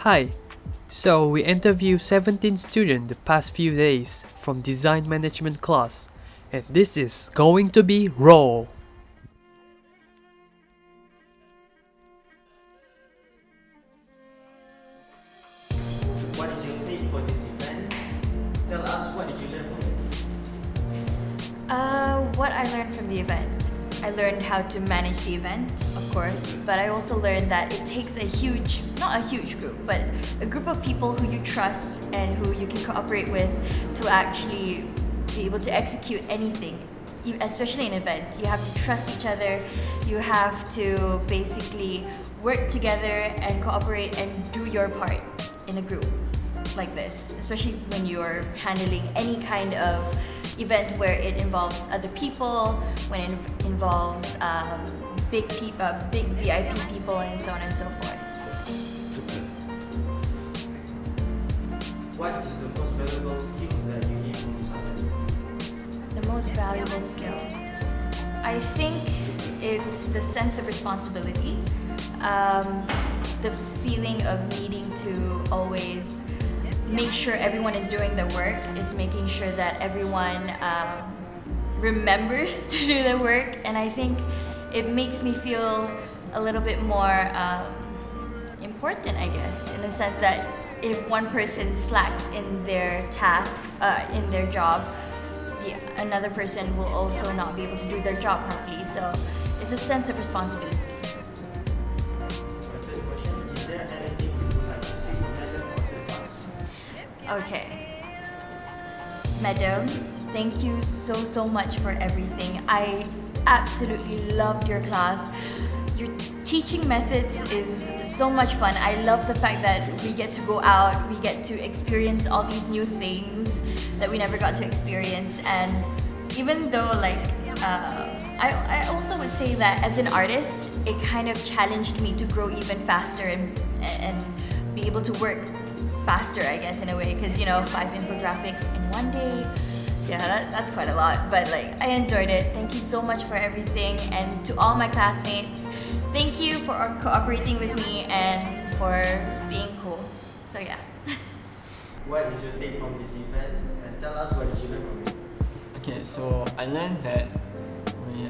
Hi. So we interviewed 17 students the past few days from design management class, and this is going to be raw. What is your take for this event? Tell us, what did you learn from it? What I learned from the event. I learned how to manage the event, of course, but I also learned that it takes not a huge group, but a group of people who you trust and who you can cooperate with to actually be able to execute anything, especially an event. You have to trust each other, you have to basically work together and cooperate and do your part in a group like this, especially when you're handling any kind of event where it involves other people, when it involves big VIP people, and so on and so forth. What is the most valuable skills that you gain from this event? The most valuable skill, I think it's the sense of responsibility, the feeling of needing to always make sure everyone is doing their work, is making sure that everyone remembers to do their work, and I think it makes me feel a little bit more important, I guess, in the sense that if one person slacks in their task, in their job, another person will also not be able to do their job properly. So it's a sense of responsibility. Is there anything you would like to say to Madam or to the class? Okay. Madam, thank you so much for everything. I absolutely loved your class. Your teaching methods is so much fun. I love the fact that we get to go out, we get to experience all these new things that we never got to experience. And even though I also would say that as an artist, it kind of challenged me to grow even faster and be able to work faster, I guess, in a way, because 5 infographics in one day, that's quite a lot, but I enjoyed it. Thank you so much for everything, and to all my classmates, thank you for cooperating with me and for being cool. So yeah. What is your take from this event, and tell us what did you learn from it? Okay, so I learned that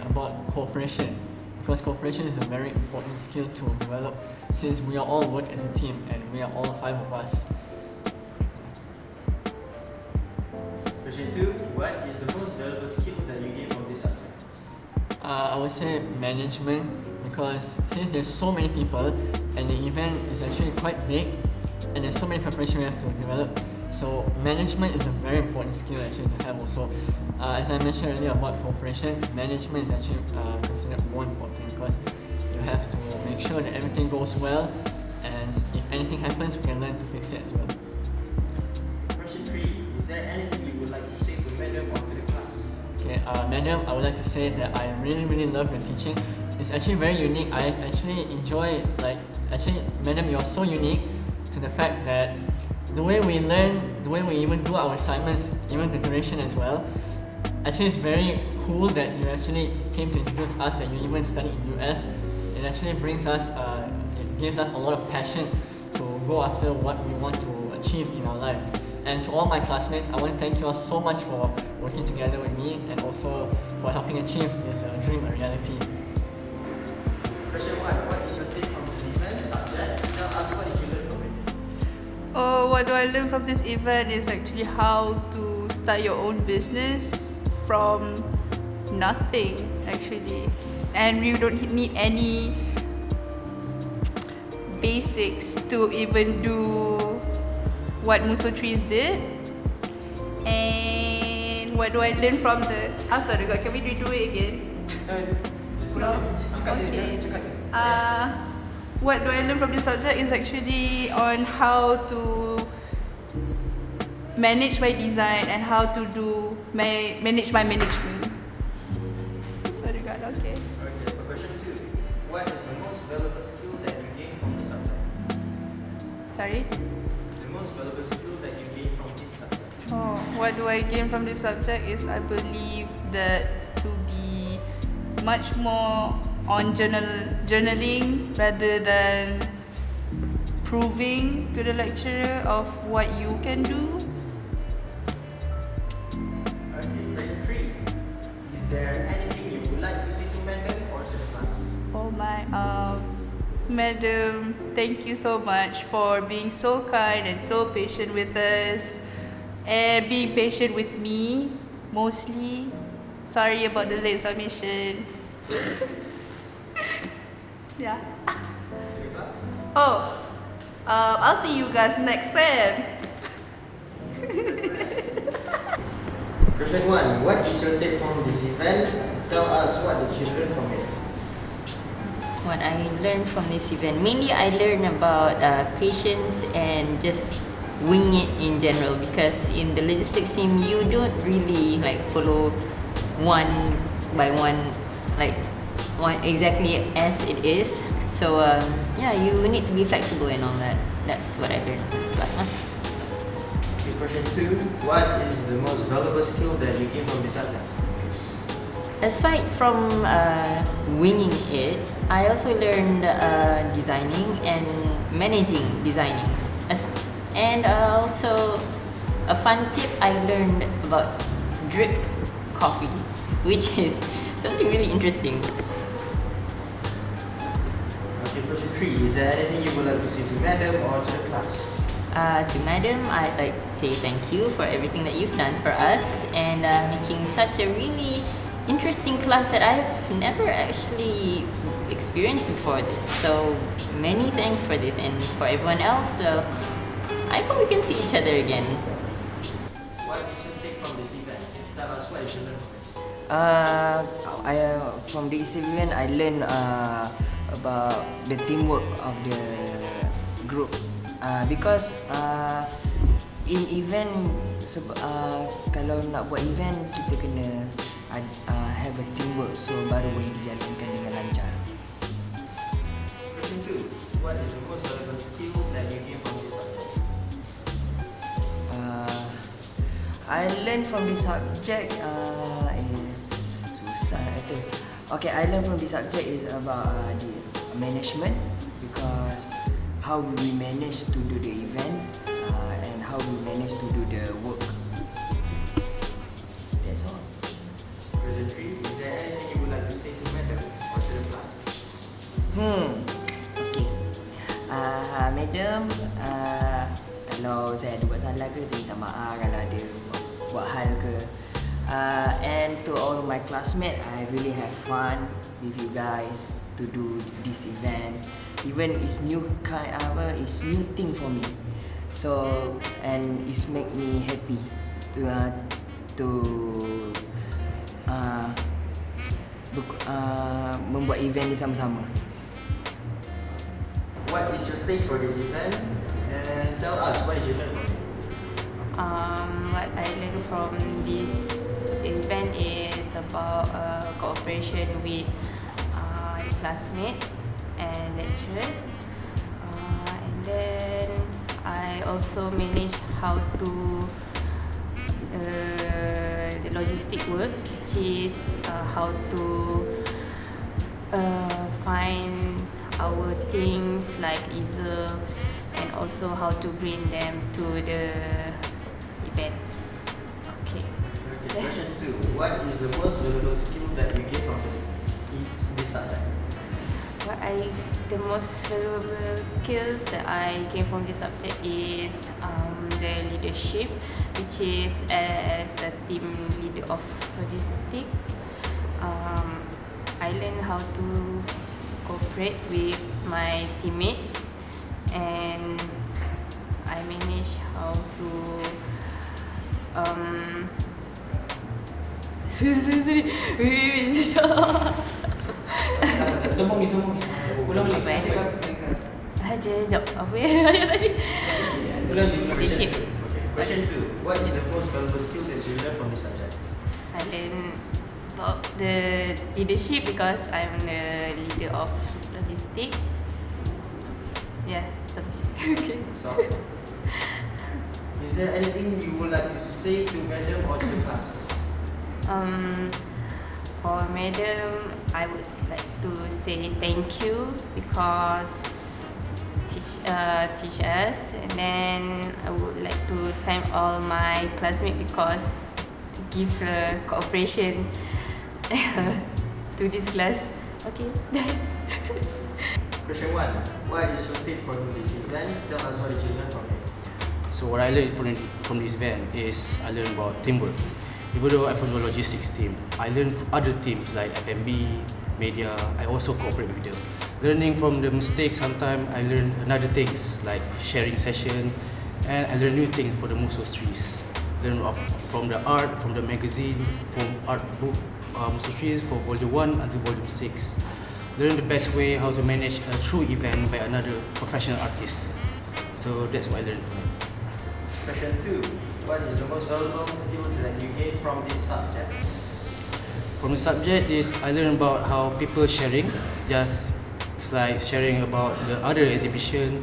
about cooperation, because cooperation is a very important skill to develop since we are all work as a team and we are all 5 of us. Question 2. What is the most valuable skills that you gain from this subject? I would say management, because since there's so many people and the event is actually quite big and there's so many preparation we have to develop, so management is a very important skill actually to have also. As I mentioned earlier about cooperation, management is actually considered more important because you have to make sure that everything goes well, and if anything happens we can learn to fix it as well. Question 3. Is there anything you would like to say to Madam or to the class? Okay, Madam, I would like to say that I really love your teaching. It's actually very unique. I actually enjoy, Madam, you're so unique to the fact that the way we learn, the way we even do our assignments, even the duration as well, actually it's very cool that you actually came to introduce us that you even studied in US. It actually brings us, it gives us a lot of passion to go after what we want to achieve in our life. And to all my classmates, I want to thank you all so much for working together with me and also for helping achieve this dream a reality. Question 1. What is your take from this event subject? Tell us what did you learn from it? What do I learn from this event is actually how to start your own business from nothing, actually. And we don't need any basics to even do what Muso Trees did. And what do I learn from the... Sorry, can we redo it again? Okay. What do I learn from this subject is actually on how to manage my design and how to manage my management. That's what I got, okay. Okay, for question 2. What is the most valuable skill that you gain from this subject? Sorry? The most valuable skill that you gain from this subject? What do I gain from this subject is I believe that to be much more on journaling rather than proving to the lecturer of what you can do. Okay, question 3. Is there anything you would like to say to madam or to the class? Oh my, madam, thank you so much for being so kind and so patient with us and being patient with me, mostly. Sorry about the late submission. Yeah. To the class? Oh, I'll see you guys next sem. Question 1. What is your take from this event? Tell us what did you learn from it? What I learned from this event, mainly I learned about patience and just wing it in general, because in the logistics team you don't really like follow one by one, like one exactly as it is. So yeah, you need to be flexible and all that. That's what I learned in this class. Okay, question 2. What is the most valuable skill that you gain from this subject? Aside from winging it, I also learned designing and managing designing. And also a fun tip I learned about drip coffee, which is something really interesting. Okay, question 3. Is there anything you would like to say to madam or to the class? To madam, I'd like to say thank you for everything that you've done for us and making such a really interesting class that I've never actually experienced before this. So many thanks for this, and for everyone else, I hope we can see each other again. What is your take from this event? Tell us what did you learn from it? From this event, I learned about the teamwork of the group. Because in event, kalau nak buat event, kita kena have a teamwork, so baru boleh dijalankan dengan lancar. Question 2. What is the most relevant skill that you gain from this subject? I learned from this subject. Susah nak kata. Okay, I learned from this subject is about the management, because how we manage to do the event and how we manage to do the work. That's all. Question 3. Is there anything you would like to say to madam or to the class? Okay. Madam, kalau saya ada buat salah ke, saya minta maaf kalau ada buat hal ke. And to all my classmates, I really have fun with you guys to do this event. Even it's new it's new thing for me. So, and it's make me happy to membuat event ni sama-sama. What is your take for this event? And tell us what did you learn from it? What I learned from this event is about cooperation with classmates and lecturers, and then I also manage how to the logistic work, which is how to find our things like Izzat, and also how to bring them to the event. Okay. Question 2. What is the most valuable skill that you gain from this subject? The most valuable skills that I gain from this subject is the leadership, which is as a team leader of logistics. I learned how to cooperate with my teammates, and I manage how to sorry. Sambung ni. Ulang balik. Apa Sekejap. Apa yang ada tadi? Leadership. Question 2. What is the most valuable skill that you learn from this subject? I learn about the leadership because I'm the leader of logistics. Yeah, something. Okay. So, is there anything you would like to say to madam or to the class? For madam, I would like to say thank you because teach us, and then I would like to thank all my classmates because give the cooperation to this class. Okay. Question 1. What is your take from this event? Tell us what did you learn from it. So what I learned from this event is I learned about teamwork. Even though I'm from the logistics team, I learned from other teams like F&B, media. I also cooperate with them. Learning from the mistakes, sometimes I learn another things like sharing session, and I learn new things for the Muso series. Learn from the art, from the magazine, from art book, Muso series for volume 1 until volume 6. Learn the best way how to manage a true event by another professional artist. So that's what I learned from it. Question 2. What is the most valuable skills that you gained from this subject? From the subject is I learned about how people sharing, just it's like sharing about the other exhibition,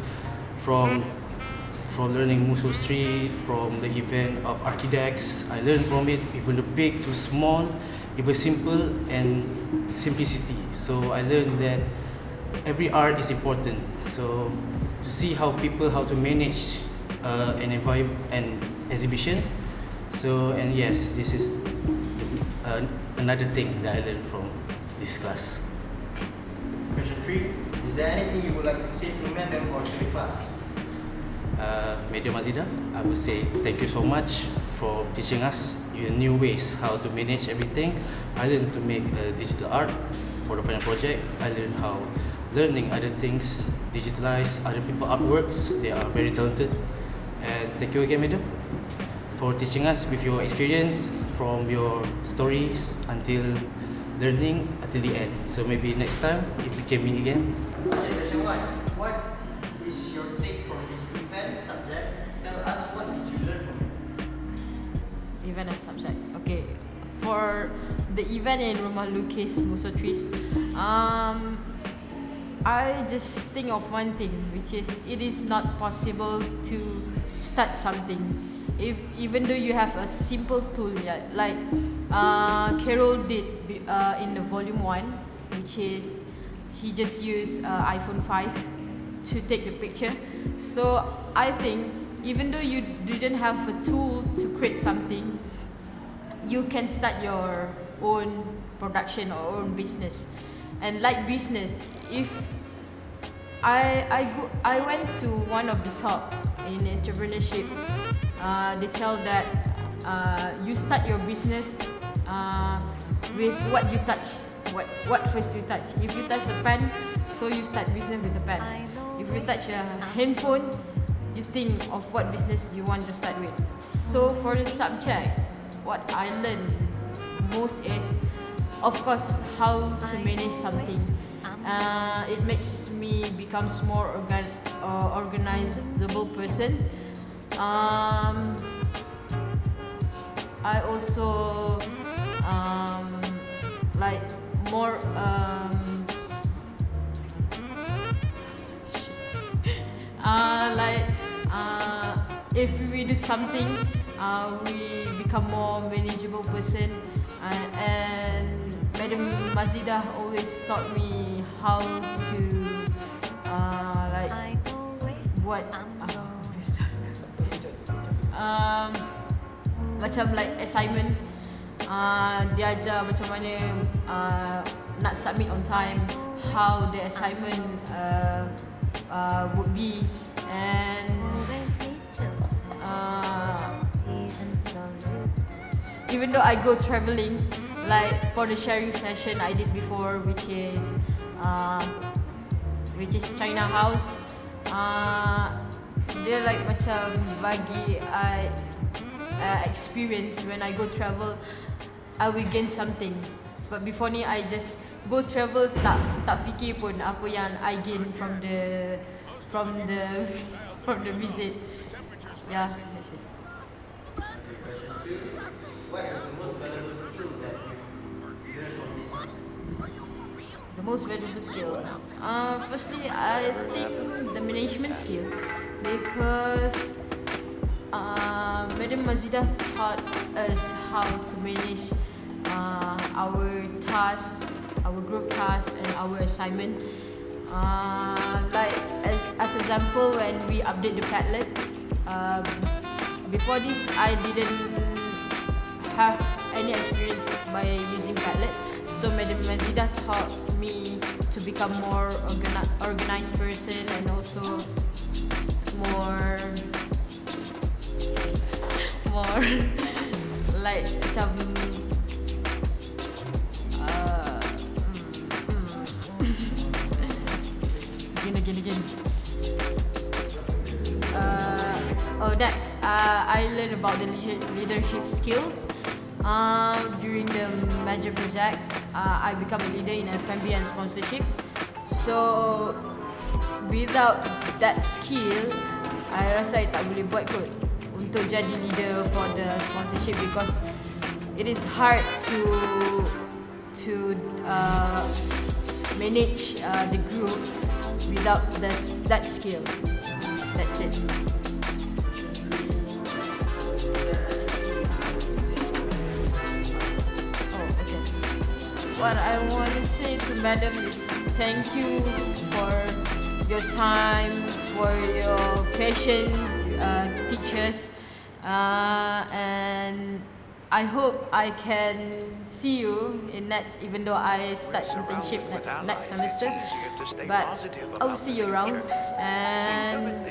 from learning Muso Street, from the event of Archidex. I learned from it, even the big to small, even simple and simplicity. So I learned that every art is important. So to see how people how to manage an environment and exhibition. So and yes, this is another thing that I learned from this class. Question 3. Is there anything you would like to say to Madam or to the class? Madam Azida, I would say thank you so much for teaching us new ways how to manage everything. I learned to make digital art for the final project. I learned how learning other things, digitalize other people artworks. They are very talented. And thank you again, Madam, for teaching us with your experience from your stories until learning until the end. So maybe next time if we can meet again. Okay, question 1. What is your take from this event subject? Tell us what did you learn from it. Event and subject. Okay, for the event in Rumah Lukis Muso Trees, I just think of one thing, which is it is not possible to start something even though you have a simple tool, yeah, like Carol did in the volume 1, which is he just used iPhone 5 to take the picture. So I think even though you didn't have a tool to create something, you can start your own production or own business. And like business, if I went to one of the talk in entrepreneurship, they tell that you start your business with what you touch. What first you touch? If you touch a pen, so you start business with a pen. If you touch a handphone, you think of what business you want to start with. So for the subject, what I learned most is, of course, how to manage something. It makes me become more organizable person. I also like more if we do something, we become more manageable person. And Madam Mazida always taught me how to buat macam like assignment. Dia ajar macam mana nak submit on time, how the assignment would be, and even though I go travelling, like for the sharing session I did before, which is China House, dia like macam bagi I experience when I go travel, I will gain something. But before ni I just go travel, tak fikir pun apa yang I gain from the visit. Yeah, that's it. Question 2. What is the most valuable skill that you learned from this? The most valuable skill. Firstly, I think the management skills, because Madam Mazida taught us how to manage our tasks, our group tasks, and our assignment. Like as example, when we update the Padlet, before this I didn't have any experience by using Padlet, so Madam Mazida taught me to become more organized person, and also more like macam again. I learned about the leadership skills. During the major project, I become a leader in F&B and sponsorship. So without that skill, I rasa I tak boleh buat kot untuk jadi leader for the sponsorship, because it is hard to manage the group without that skill. That's it. What I want to say to Madam is thank you for your time, for your patience, teachers, and I hope I can see you in next, even though I start internship next semester, but I will see you around, and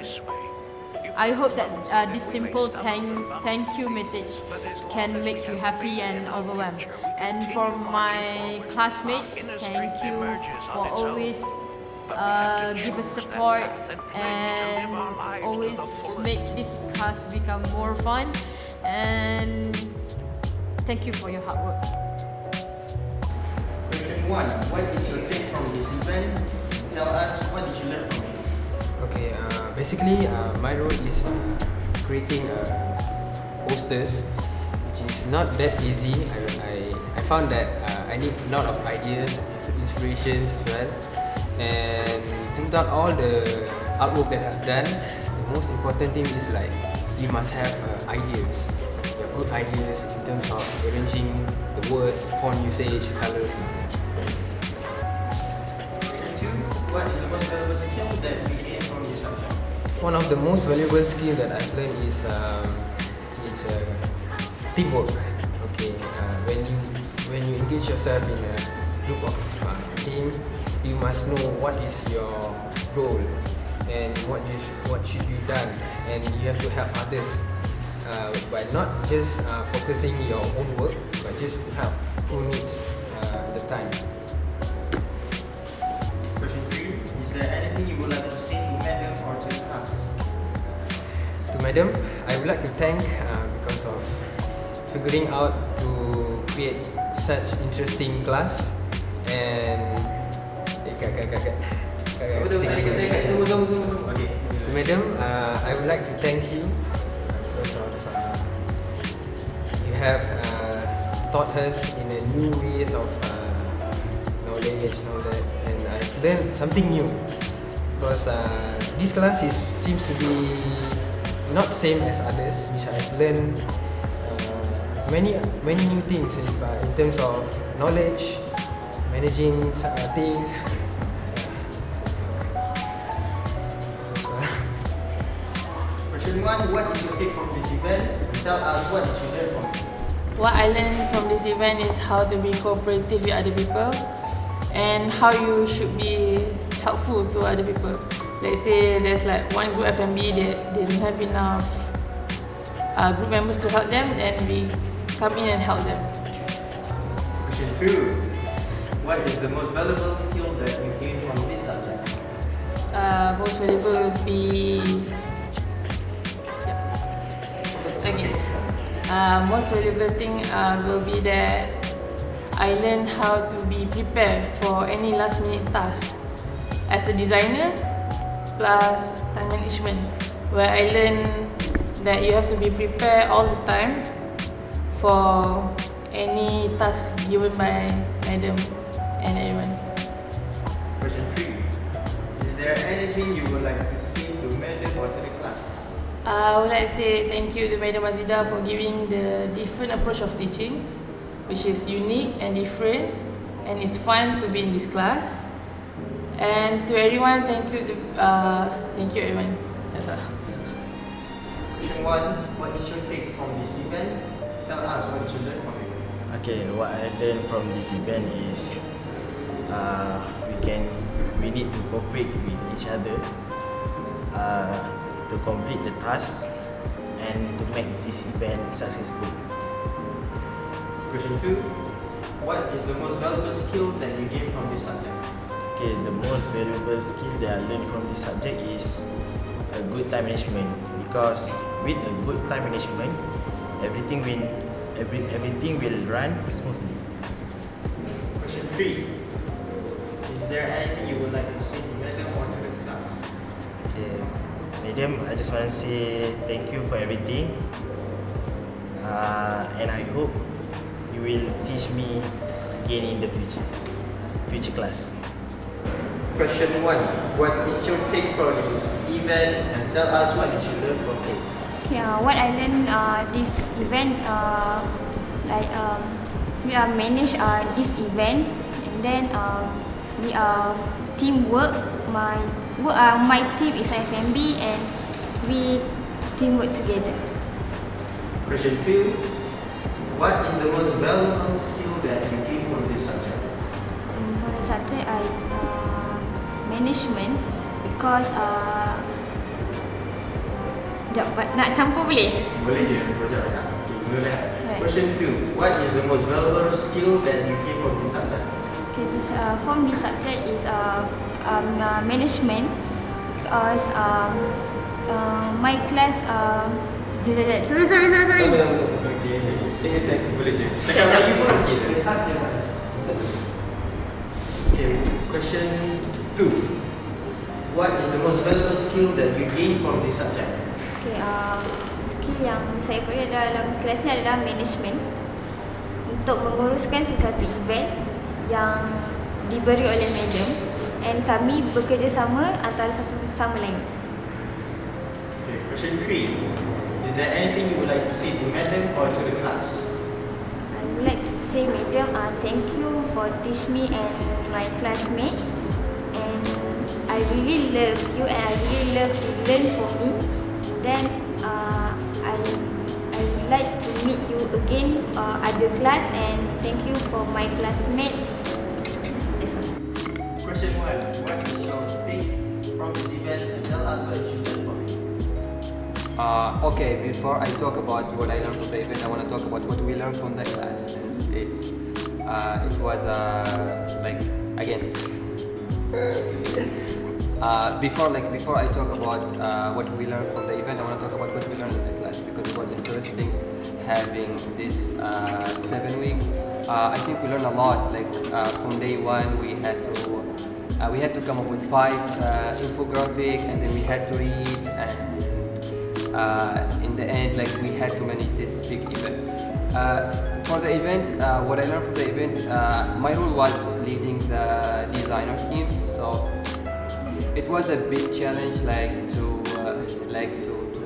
I hope that this simple thank you message can make you happy and overwhelmed. And for my classmates, thank you for always give us support and always make this class become more fun. And thank you for your hard work. Question 1. What is your take from this event? Tell us what did you learn from it? Okay, basically my role is creating posters, which is not that easy. I found that I need a lot of ideas, inspirations as well, and throughout all the artwork that I've done, the most important thing is like you must have ideas. You have good ideas in terms of arranging the words, font usage, colors. What is the most valuable skill that you gained from this subject? One of the most valuable skills that I've learned is teamwork. Okay, when you engage yourself in a group of team, you must know what is your role and what should be done, and you have to help others by not just focusing your own work, but just help who needs the time. Is there anything you would like to say to Madam or to the class? To Madam, I would like to thank because of figuring out to create such interesting class, and to Madam, I would like to thank you because of you have taught us in a new ways of knowledge, know that, and I've learned something new, because this class seems to be not same as others, which I've learned many new things in terms of knowledge, managing things. Question 1. What is your take from this event? Tell us what did you learn from it? What I learned from this event is how to be cooperative with other people and how you should be helpful to other people. Let's say there's like one group F&B that they don't have enough group members to help them, and we come in and help them. Question 2. What is the most valuable skill that you gained from this subject? Most valuable would be most valuable thing will be that I learned how to be prepared for any last minute task as a designer plus time management, where I learned that you have to be prepared all the time for any task given by Madam and everyone. Question 3. Is there anything you would like to say to Madam or to the class? I would like to say thank you to Madam Mazida for giving the different approach of teaching, which is unique and different, and it's fun to be in this class. And to everyone, thank you everyone. That's all. Question 1. What is your take from this event? Tell us what did you learn from it. Okay, what I learned from this event is we need to cooperate with each other to complete the task and to make this event successful. Question 2. What is the most valuable skill that you gained from this subject? Okay, the most valuable skill that I learned from this subject is a good time management, because with a good time management, everything will run smoothly. Question 3. Is there anything you would like to say to Madam or to the class? Okay, Madam, I just want to say thank you for everything, and I hope you will teach me again in the future class. Question 1. What is your take from this event and tell us what did you learn from it? Okay, what I learned this event, we are manage this event, and then we are teamwork. My team is FMB, and we teamwork together. Question 2. What is the most valuable skill that you gained from this subject? For the subject, management, because nak campur boleh? Boleh je, projek banyak. Okay, boleh. Right. Question 2. What is the most valuable skill that you gained from this subject? Okay, from this subject is management, because my class sorry. Okay, boleh je. Cakap Melayu pun okey. Okay, question 2. What is the most valuable skill that you gained from this subject? Okay, skill yang saya pelajari dalam kelas ni adalah management, untuk menguruskan sesuatu event yang diberi oleh madam, and kami bekerjasama antara satu sama lain. Okay, question 3. Is there anything you would like to say to madam or to the class? I would like to say, madam, thank you for teach me and my classmate, and I really love you and I really love to learn from me. Then I would like to meet you again other class, and thank you for my classmate. That's all. Question 1. What is your take from this event and tell us what you learned from it? Okay, before I talk about what I learned from the event, I want to talk about what we learned from the class, since it was again. Before I talk about what we learned from the event, I want to talk about what we learned in the class, because it was interesting having this 7 weeks. I think we learned a lot. From day one, we had to come up with 5 infographic, and then we had to read, and in the end, we had to manage this big event. For the event, what I learned from the event, my role was leading the designer team, so it was a big challenge, to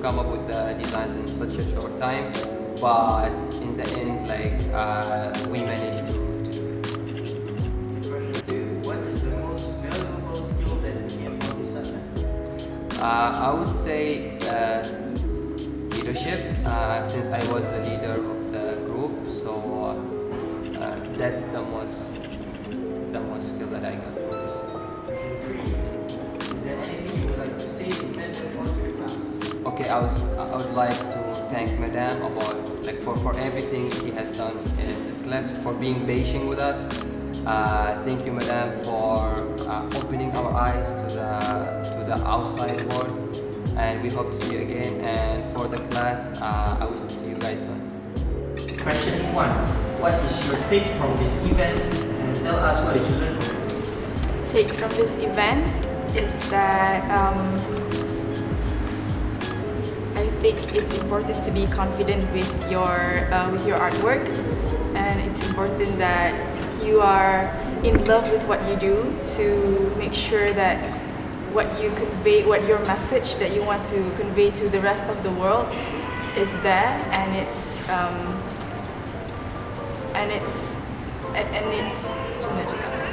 come up with the designs in such a short time. But in the end, we managed to do it. Question 2. What is the most valuable skill that you gained from this subject? I would say leadership, since I was the leader of the group, so that's the most skill that I got from this. Question 3. Is there anything you would like to say to madam or to the class? Okay, I would like to thank Madam for everything he has done in this class, for being patient with us. Thank you, Madam, for opening our eyes to the outside world, and we hope to see you again. And for the class, I wish to see you guys soon. Question 1. What is your take from this event and tell us what did you learn from it? Take from this event is that I think it's important to be confident with your artwork, and it's important that you are in love with what you do, to make sure that what you convey, what your message that you want to convey to the rest of the world is there, and it's macam mana nak cakap?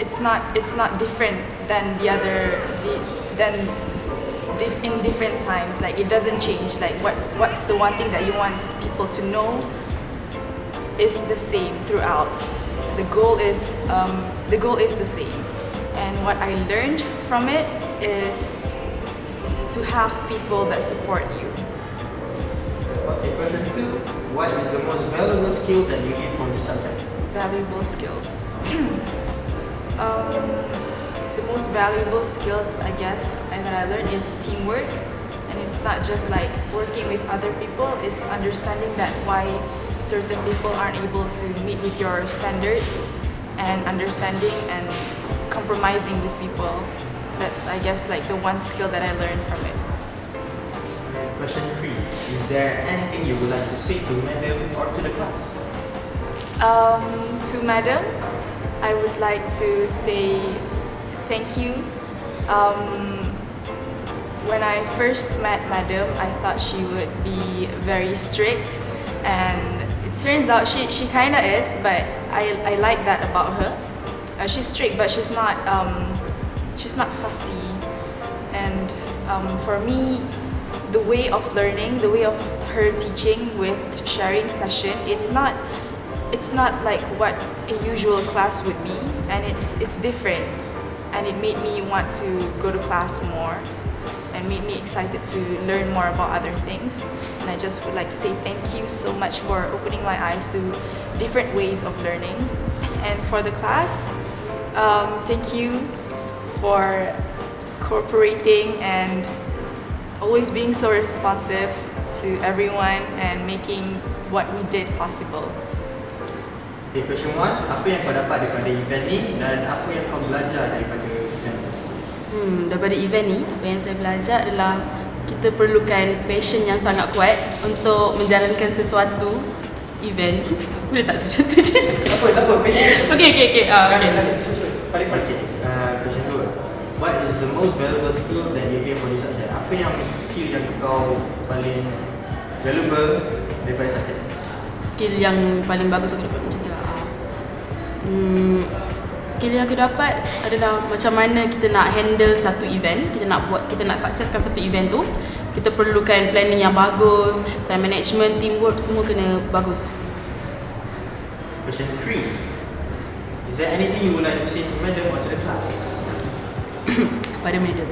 It's not different than in different times. Like it doesn't change. Like what's the one thing that you want people to know is the same throughout. The goal is the same, and what I learned from it is to have people that support you. Okay, question 2. What is the most valuable skill that you gain from the subject? Valuable skills. The most valuable skills, I guess, that I learned is teamwork, and it's not just like working with other people. It's understanding that why certain people aren't able to meet with your standards, and understanding and compromising with people. That's, I guess, like the one skill that I learned from it. Question 3. Is there anything you would like to say to madam or to the class? To madam, I would like to say thank you. When I first met madam, I thought she would be very strict, and it turns out she kind of is, but I like that about her. She's strict, but she's not fussy. And for me, the way of learning, the way of her teaching with sharing session, it's not like what a usual class would be, and it's different, and it made me want to go to class more and made me excited to learn more about other things. And I just would like to say thank you so much for opening my eyes to different ways of learning. And for the class, thank you for cooperating and always being so responsive to everyone and making what we did possible. Okay, question 1. Apa yang kau dapat daripada event ni dan apa yang kau belajar daripada event ni? Daripada event ni, apa yang saya belajar adalah kita perlukan passion yang sangat kuat untuk menjalankan sesuatu event. Boleh tak tu macam tu je? Tak apa. Okay. Question 2. What is the most valuable skill that you gain from this subject? Apa yang skill yang kau paling valuable daripada subjek? Skill yang paling bagus aku dapat macam tu. Skill yang aku dapat adalah macam mana kita nak handle satu event, kita nak sukseskan satu event tu. Kita perlukan planning yang bagus, time management, teamwork, semua kena bagus. Question 3. Is there anything you would like to say to madam or to the class? Kepada madam.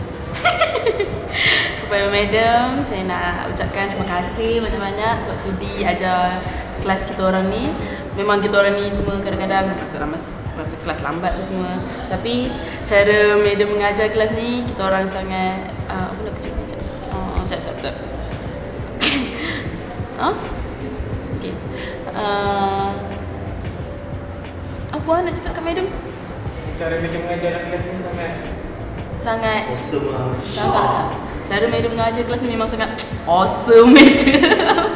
Kepada madam, saya nak ucapkan terima kasih banyak-banyak sebab sudi ajar kelas kita orang ni. Memang kita orang ni semua kadang-kadang masa kelas lambat semua. Tapi cara madam mengajar kelas ni, kita orang sangat apa nak kejap. Sekejap. Okay. Apa nak cakap kat madam? Cara madam mengajar dalam kelas ni sangat awesome. Cara madam mengajar kelas ni memang sangat awesome madam.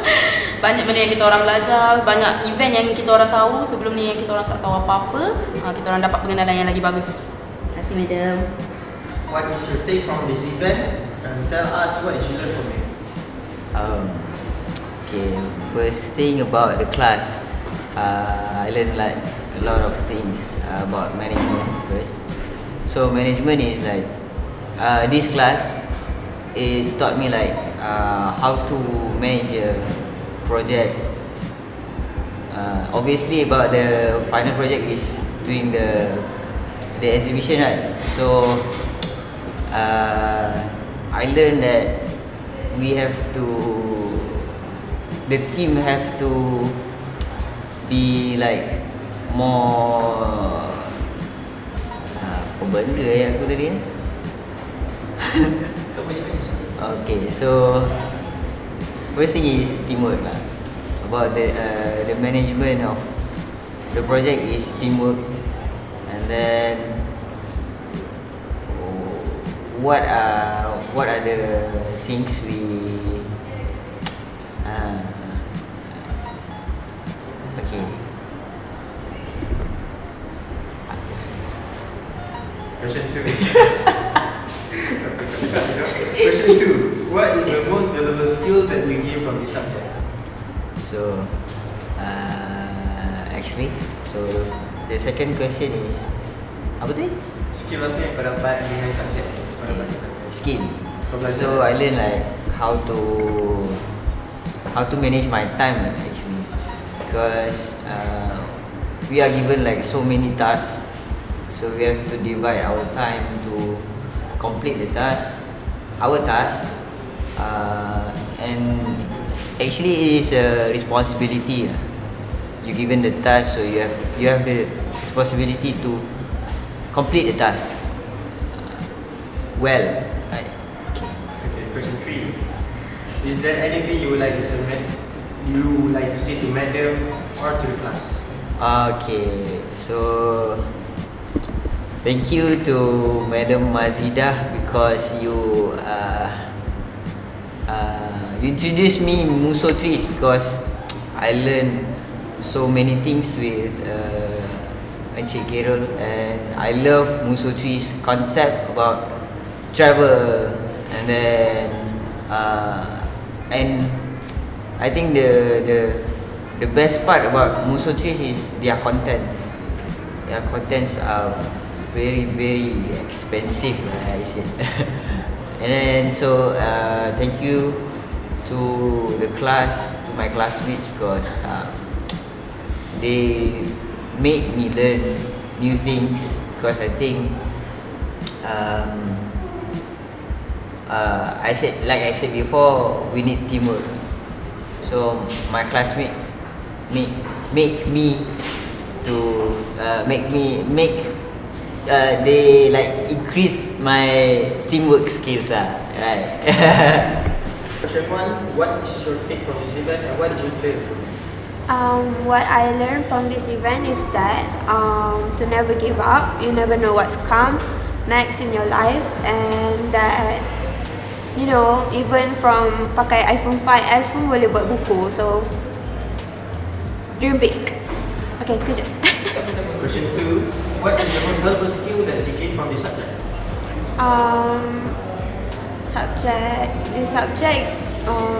Banyak benda yang kita orang belajar, banyak event yang kita orang tahu sebelum ni yang kita orang tak tahu apa-apa. Kita orang dapat pengenalan yang lagi bagus. Terima kasih madam. What is your take from this event? And tell us what did you learn from it? Okay, first thing about the class, I learned like a lot of things about management first. So management is like this class, it taught me like how to manage a project. Obviously about the final project is doing the exhibition, right? So I learned that the team have to be like more apa benda yang aku tadi Okay, so first thing is teamwork lah. About the management of the project is teamwork, and then what are the things we okay. Question 2. Question 2. What is the most valuable skill that we gain from this subject? So actually. So the second question is apa tadi? Skill apa yang kau dapat dengan subjek kau dapat? Skill. Kau belajar. So I learn like how to manage my time actually, because we are given like so many tasks, so we have to divide our time to complete the our task, and actually it is a responsibility. You given the task, so you have the responsibility to complete the task well. Right. Okay, question 3. Is there anything you would like to say to madam or to the class? Okay, so thank you to Madam Mazidah because you introduced me Muso trees, because I learned so many things with Encik Carol, and I love Muso trees concept about travel, and then and I think the best part about Muso trees is their contents. Their contents are very very expensive, I said. And then so thank you to the class, to my classmates, because they made me learn new things, because I think I said before, we need teamwork. So my classmates make me to they like increase my teamwork skills right. Question 1. What is your take from this event and what did you learn? What I learned from this event is that to never give up. You never know what's come next in your life, and that even from pakai iPhone 5s pun boleh buat buku. So dream big. Okay, good job. Question 2. What is the most valuable skill that you gained from this subject? This subject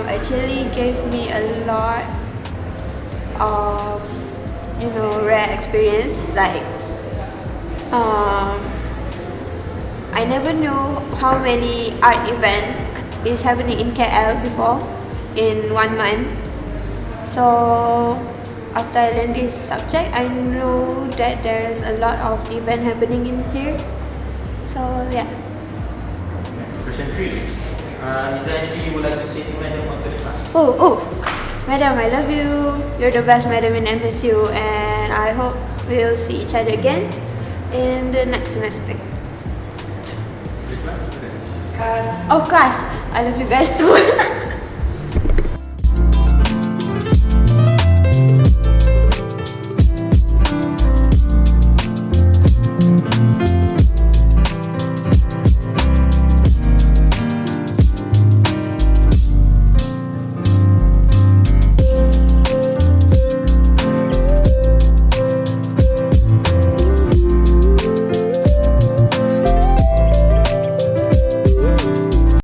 actually gave me a lot of rare experience. Like I never knew how many art event is happening in KL before in 1 month. So after I learned this subject, I know that there's a lot of event happening in here. So yeah. Question 3. Is there anything you would like to say to madam or to the class? Oh, madam, I love you. You're the best madam in MSU, and I hope we'll see each other again in the next semester. Class, I love you guys too.